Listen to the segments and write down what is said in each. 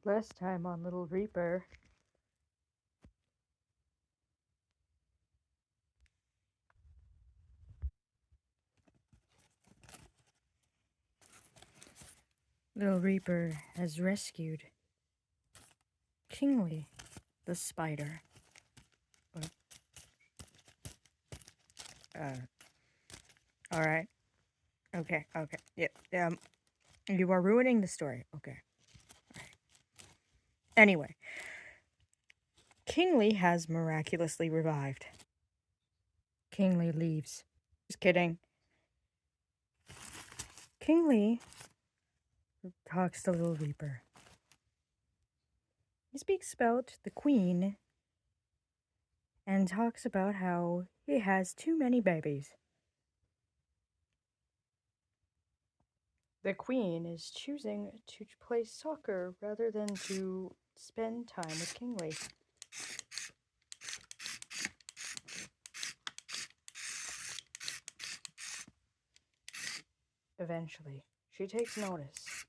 Last time on Little Reaper, Little Reaper has rescued Kingly, the spider. But, alright. Okay. Yep. You are ruining the story. Okay. Anyway, Kingly has miraculously revived. Kingly leaves. Just kidding. Kingly talks to Little Reaper. He speaks about the Queen and talks about how he has too many babies. The Queen is choosing to play soccer rather than to spend time with Kingly. Eventually, she takes notice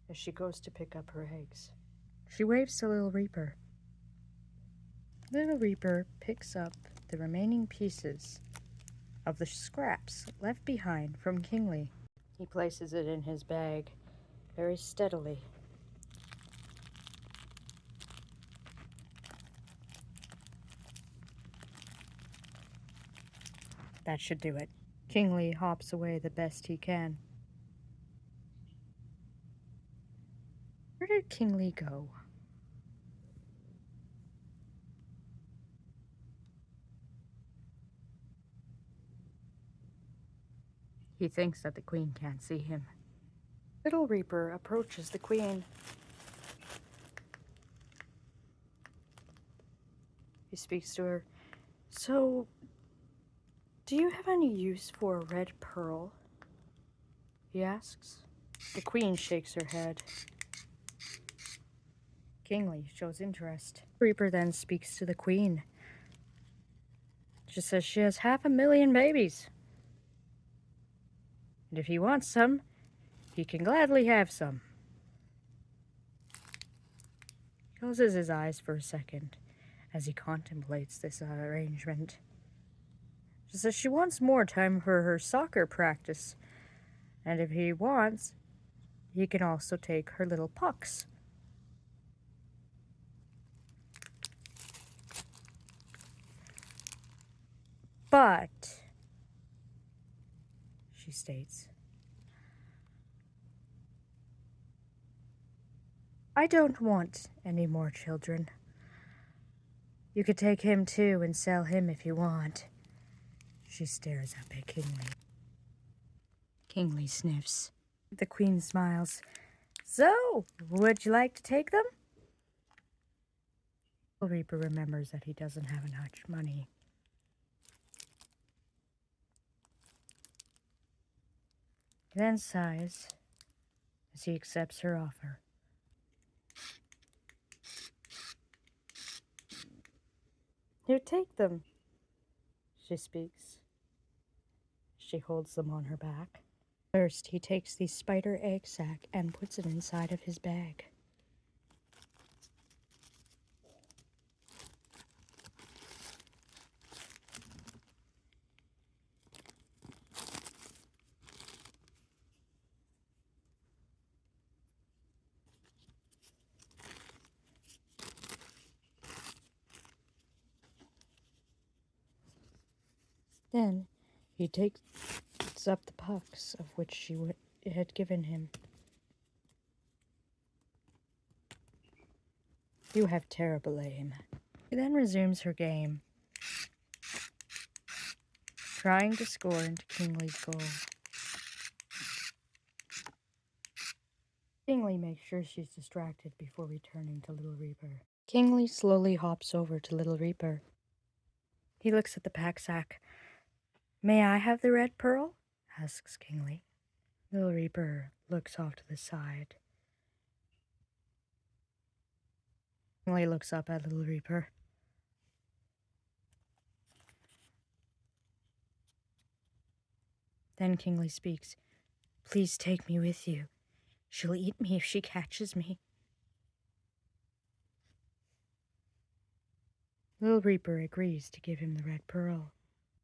as she goes to pick up her eggs. She waves to Little Reaper. Little Reaper picks up the remaining pieces of the scraps left behind from Kingly. He places it in his bag very steadily. That should do it. Kingly hops away the best he can. Where did Kingly go? He thinks that the Queen can't see him. Little Reaper approaches the Queen. He speaks to her. So, do you have any use for a red pearl? He asks. The Queen shakes her head. Kingly shows interest. Reaper then speaks to the Queen. She says she has 500,000 babies. And if he wants some, he can gladly have some. He closes his eyes for a second as he contemplates this arrangement. She says she wants more time for her soccer practice. And if he wants, he can also take her little pucks. But, she states, I don't want any more children. You could take him too and sell him if you want. She stares up at Kingly. Kingly sniffs. The Queen smiles. So, would you like to take them? The Reaper remembers that he doesn't have much money. He then sighs as he accepts her offer. Here, take them, she speaks. She holds them on her back. First, he takes the spider egg sac and puts it inside of his bag. Then, he takes up the pucks of which she had given him. You have terrible aim. She then resumes her game, trying to score into Kingly's goal. Kingly makes sure she's distracted before returning to Little Reaper. Kingly slowly hops over to Little Reaper. He looks at the pack sack. May I have the red pearl? Asks Kingly. Little Reaper looks off to the side. Kingly looks up at Little Reaper. Then Kingly speaks. Please take me with you. She'll eat me if she catches me. Little Reaper agrees to give him the red pearl.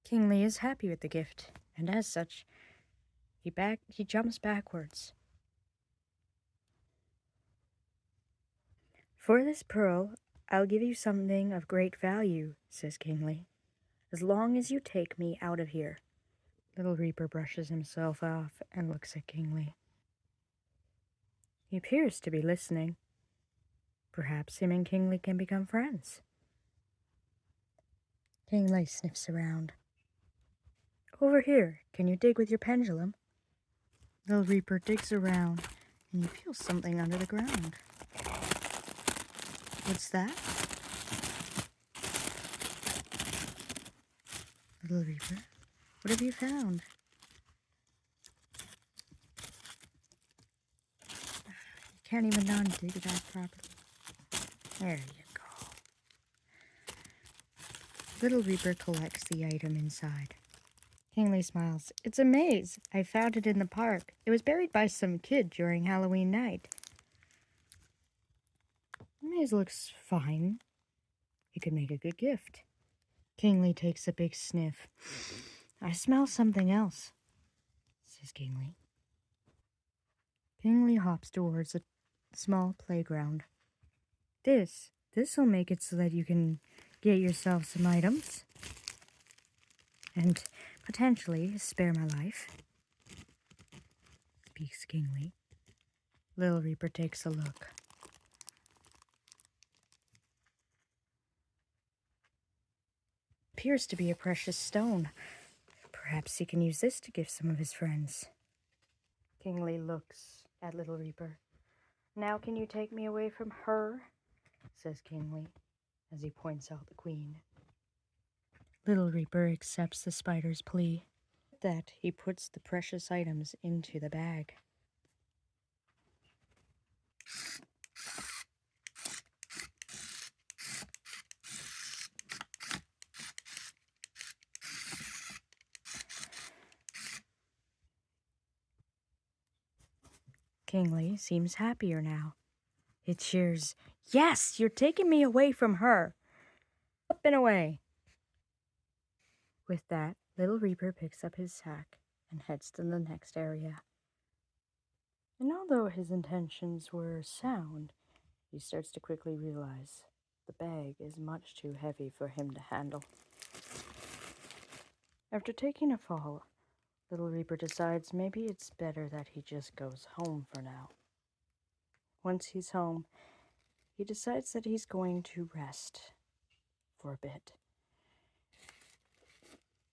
Kingly is happy with the gift, and as such, he jumps backwards. For this pearl, I'll give you something of great value, says Kingly, as long as you take me out of here. Little Reaper brushes himself off and looks at Kingly. He appears to be listening. Perhaps him and Kingly can become friends. Kingly sniffs around. Over here, can you dig with your pendulum? Little Reaper digs around, and you feel something under the ground. What's that? Little Reaper, what have you found? You can't even dig that properly. There you go. Little Reaper collects the item inside. Kingly smiles. It's a maze. I found it in the park. It was buried by some kid during Halloween night. The maze looks fine. It could make a good gift. Kingly takes a big sniff. I smell something else, says Kingly. Kingly hops towards a small playground. This'll make it so that you can get yourself some items. And potentially spare my life, speaks Kingly. Little Reaper takes a look. Appears to be a precious stone. Perhaps he can use this to give some of his friends. Kingly looks at Little Reaper. Now can you take me away from her? Says Kingly, as he points out the queen. Little Reaper accepts the spider's plea. With that, he puts the precious items into the bag. Kingly seems happier now. It cheers, yes, you're taking me away from her. Up and away. With that, Little Reaper picks up his sack and heads to the next area. And although his intentions were sound, he starts to quickly realize the bag is much too heavy for him to handle. After taking a fall, Little Reaper decides maybe it's better that he just goes home for now. Once he's home, he decides that he's going to rest for a bit.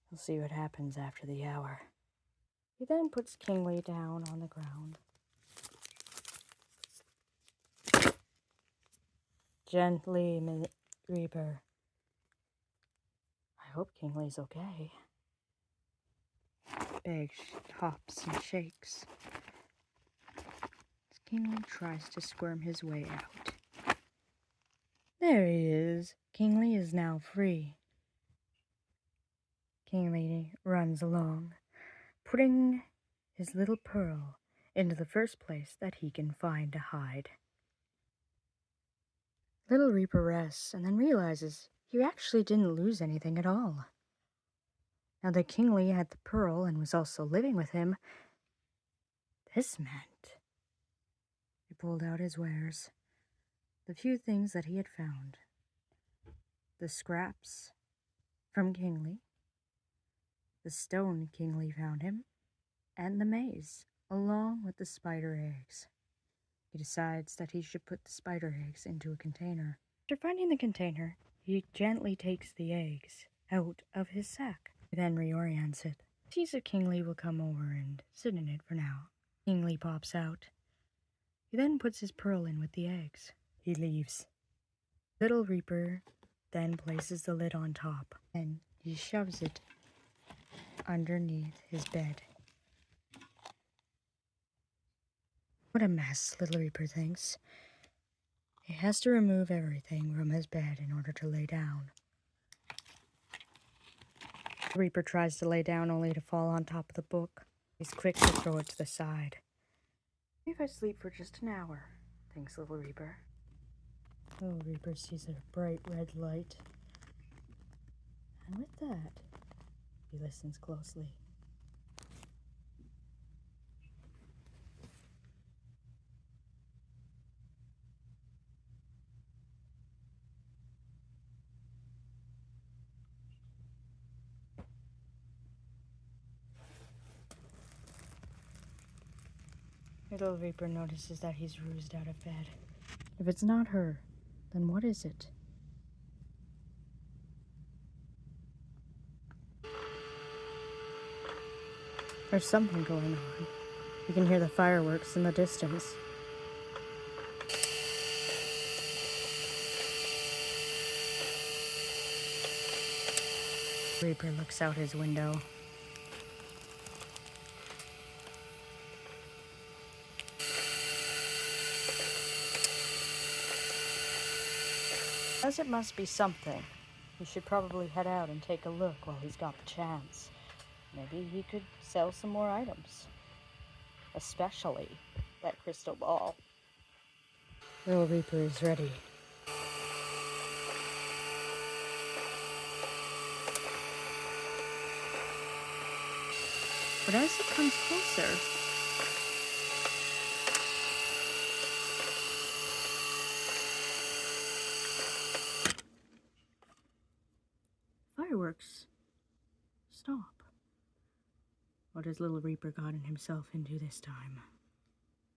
We'll see what happens after the hour. He then puts Kingly down on the ground. Gently, Reaper. I hope Kingly's okay. Bag hops and shakes. Kingly tries to squirm his way out. There he is. Kingly is now free. Kingly runs along, putting his little pearl into the first place that he can find to hide. Little Reaper rests and then realizes he actually didn't lose anything at all. Now that Kingly had the pearl and was also living with him, this meant he pulled out his wares, the few things that he had found, the scraps from Kingly, the stone Kingly found him, and the maze, along with the spider eggs. He decides that he should put the spider eggs into a container. After finding the container, he gently takes the eggs out of his sack. He then reorients it. Sees that Kingly will come over and sit in it for now. Kingly pops out. He then puts his pearl in with the eggs. He leaves. Little Reaper then places the lid on top, and he shoves it underneath his bed. What a mess, Little Reaper thinks. He has to remove everything from his bed in order to lay down. The Reaper tries to lay down only to fall on top of the book. He's quick to throw it to the side. Maybe if I sleep for just an hour, thinks Little Reaper. Little Reaper sees a bright red light And with that, he listens closely. Little Reaper notices that he's roused out of bed. If it's not her, then what is it? There's something going on. You can hear the fireworks in the distance. Reaper looks out his window. As it must be something, he should probably head out and take a look while he's got the chance. Maybe he could sell some more items. Especially that crystal ball. Little Reaper is ready. But as it comes closer, fireworks stop. What has Little Reaper gotten himself into this time?